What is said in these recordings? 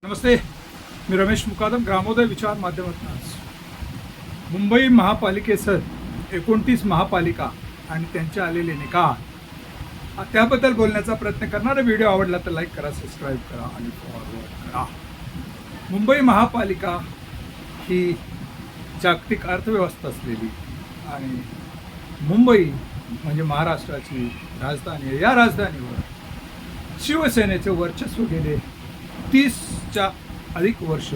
नमस्ते, मी रमेश मुकादम, ग्रामोदय विचार माध्यमातून आज मुंबई महापालिकेसह 29 महापालिका आणि त्यांचे आलेले निकाल त्याबद्दल बोलण्याचा प्रयत्न करणारा व्हिडिओ आवडला तर लाईक करा, सबस्क्राईब करा आणि फॉरवर्ड करा. मुंबई महापालिका ही जागतिक अर्थव्यवस्था असलेली आणि मुंबई म्हणजे महाराष्ट्राची राजधानी आहे. या राजधानीवर शिवसेनेचे वर्चस्व गेले 30च्या अधिक वर्ष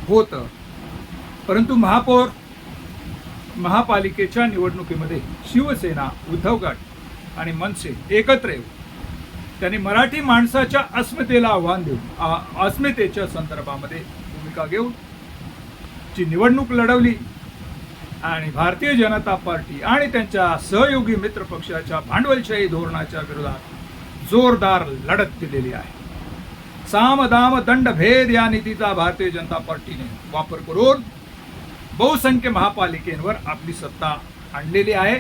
होतं, परंतु महापालिकेच्या निवडणुकीमध्ये शिवसेना, उद्धव गट आणि मनसे एकत्र येऊन त्यांनी मराठी माणसाच्या अस्मितेला आव्हान देऊन अस्मितेच्या संदर्भामध्ये भूमिका घेऊन जी निवडणूक लढवली आणि भारतीय जनता पार्टी आणि त्यांच्या सहयोगी मित्र पक्षाच्या भांडवलशाही धोरणाच्या विरोधात जोरदार लढत दिलेली आहे. साम दाम दंड भेद या नीतीचा भारतीय जनता पार्टीने वापर करून बहुसंख्य महापालिकेवर आपली सत्ता आणलेली आहे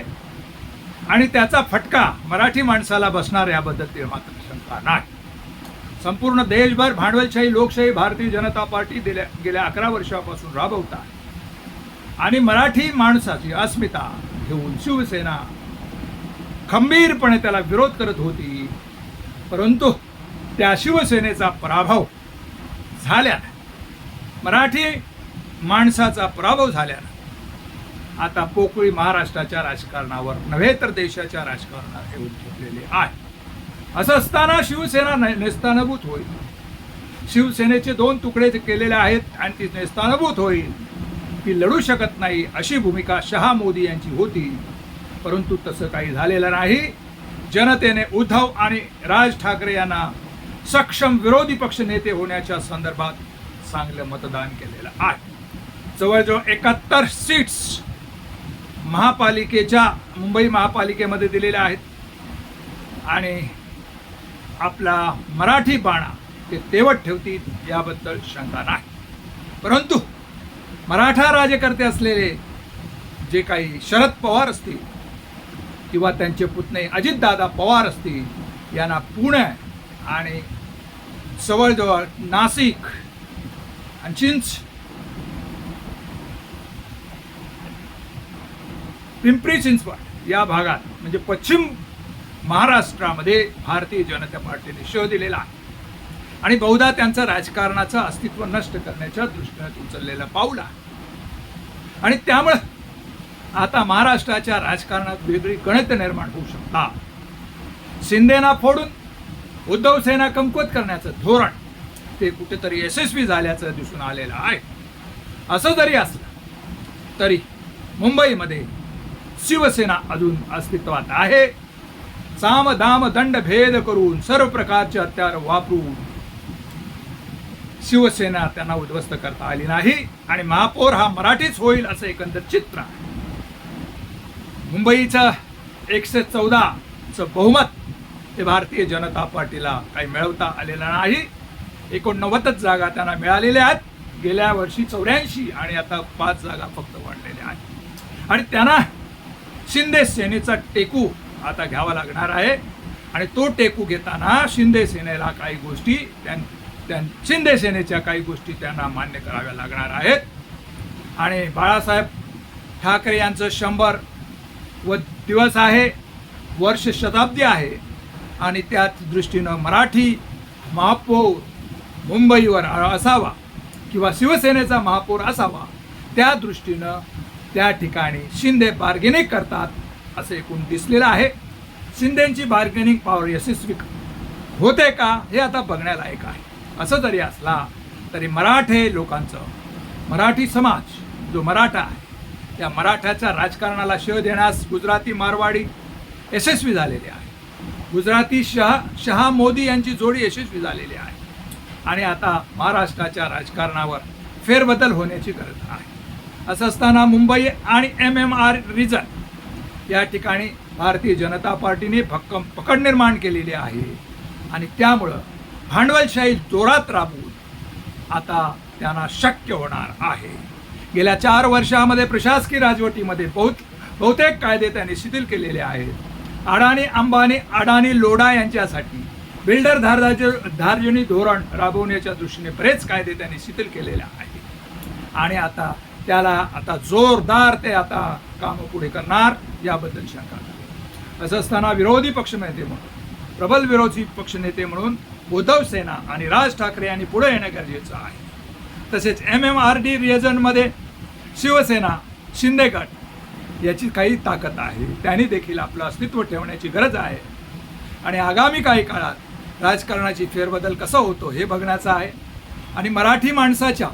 आणि त्याचा फटका मराठी माणसाला बसणार याबद्दल मात्र शंका नाही. संपूर्ण देशभर भांडवलशाही लोकशाही भारतीय जनता पार्टी गेल्या 11 वर्षापासून राबवतात आणि मराठी माणसाची अस्मिता घेऊन शिवसेना खंबीरपणे त्याला विरोध करत होती, परंतु त्या शिवसेनेचा पराभव झाल्याने, मराठी माणसाचा पराभव झाल्याने आता पोकळी महाराष्ट्राच्या राजकारणावर नव्हे तर देशाच्या राजकारणावर येऊन ठेवलेले आहे. असं असताना शिवसेना नेस्तानभूत होईल. शिवसेनेचे 2 तुकडे केलेले आहेत आणि ती नेस्तानभूत होईल, ती लढू शकत नाही अशी भूमिका शहा मोदी यांची होती, परंतु तसं काही झालेलं नाही. जनतेने उद्धव आणि राज ठाकरे यांना सक्षम विरोधी पक्ष नेते होण्याच्या संदर्भात चांगलं मतदान केलेलं आहे. जवळजवळ 71 सीट्स मुंबई महापालिकेमध्ये दिलेल्या आहेत आणि आपला मराठी बाणा ते तेवत ठेवतील याबद्दल शंका नाही. परंतु मराठा राज्यकर्ते असलेले जे काही शरद पवार असतील किंवा त्यांचे पुतणे अजितदादा पवार असतील यांना पुणे आणि जवळजवळ नाशिक आणि पिंपरी चिंचवड या भागात म्हणजे पश्चिम महाराष्ट्रामध्ये भारतीय जनता पार्टीने शोध दिलेला आहे आणि बहुधा त्यांचं राजकारणाचं अस्तित्व नष्ट करण्याच्या दृष्टीने उचललेलं पाऊल आहे आणि त्यामुळे आता महाराष्ट्राच्या राजकारणात वेगळी गणित निर्माण होऊ शकतात. शिंदेना फोडून उद्धव सेना कमकुवत करण्याचं धोरण ते कुठेतरी यशस्वी झाल्याचं दिसून आलेलं आहे. असं जरी असलं तरी मुंबईमध्ये शिवसेना अजून अस्तित्वात आहे. साम दाम दंड भेद करून सर्व प्रकारचे हत्यार वापरून शिवसेना त्यांना उद्ध्वस्त करता आली नाही आणि महापौर हा मराठीच होईल असं एकंदर चित्र आहे. मुंबईचं 114चं बहुमत हे भारतीय जनता पार्टीला काही मिळवता आलेलं नाही. 89 जागा त्यांना मिळालेल्या आहेत. गेल्या वर्षी 84 आणि आता 5 जागा फक्त वाढलेल्या आहेत आणि त्यांना शिंदे सेनेचा टेकू आता घ्यावा लागणार आहे आणि तो टेकू घेताना शिंदे सेनेला काही गोष्टी शिंदे सेनेच्या काही गोष्टी त्यांना मान्य कराव्या लागणार आहेत आणि बाळासाहेब ठाकरे यांचं 100 दिवस आहे, वर्ष शताब्दी आहे आणि त्याच दृष्टीनं मराठी महापौर मुंबईवर असावा किंवा शिवसेनेचा महापौर असावा, त्या दृष्टीनं त्या ठिकाणी शिंदे बार्गेनिंग करतात असं एकूण दिसलेलं आहे. शिंदेची बार्गेनिंग पॉवर यशस्वी होते का हे आता बघण्यालायक आहे. असं जरी असला तरी मराठे लोकांचं, मराठी समाज जो मराठा आहे त्या मराठ्याच्या राजकारणाला शह देण्यास गुजराती मारवाडी यशस्वी झालेले आहे. गुजराती शहा मोदी यांची जोडी यशस्वी झालेली आहे आणि आता महाराष्ट्राच्या राजकारणावर फेरबदल होण्याची गरज आहे. असं असताना मुंबई आणि MMR रिजन या ठिकाणी भारतीय जनता पार्टीने भक्कम पकड निर्माण केलेली आहे आणि त्यामुळं भांडवलशाही जोरात राबवून आता त्यांना शक्य होणार आहे. गेल्या 4 वर्षामध्ये प्रशासकीय राजवटीमध्ये बहुतेक कायदे त्यांनी शिथिल केलेले आहेत. अडाणी अंबानी, अडाणी लोढा यांच्यासाठी बिल्डर धार्जिणी धोरण राबवण्याच्या दृष्टीने बरेच कायदे त्यांनी शिथिल केलेले आहेत आणि आता जोरदार ते आता कामं पुढे करणार याबद्दल शंका नाही. असं असताना विरोधी पक्षनेते म्हणून प्रबल विरोधी पक्षनेते म्हणून उद्धव सेना आणि राज ठाकरे यांनी पुढे येणं गरजेचं आहे. तसेच MMRD रिजनमध्ये शिवसेना शिंदे गट याची काही ताकद आहे, त्यांनी देखील आपलं अस्तित्व ठेवण्याची गरज आहे आणि आगामी काही काळात राजकारणाची फेरबदल कसा होतो हे बघण्याचं आहे. आणि मराठी माणसाच्या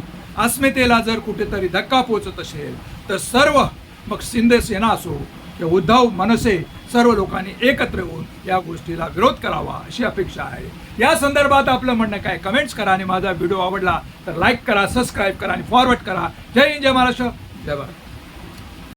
अस्मितेला जर कुठेतरी धक्का पोचत असेल तर सर्व मग शिंदे सेना असो किंवा उद्धव मनसे सर्व लोकांनी एकत्र येऊन या गोष्टीला विरोध करावा अशी अपेक्षा आहे. या संदर्भात आपलं म्हणणं काय कमेंट्स करा आणि माझा व्हिडिओ आवडला तर लाईक करा, सबस्क्राईब करा आणि फॉरवर्ड करा. जय हिंद, जय महाराष्ट्र, जय भारत.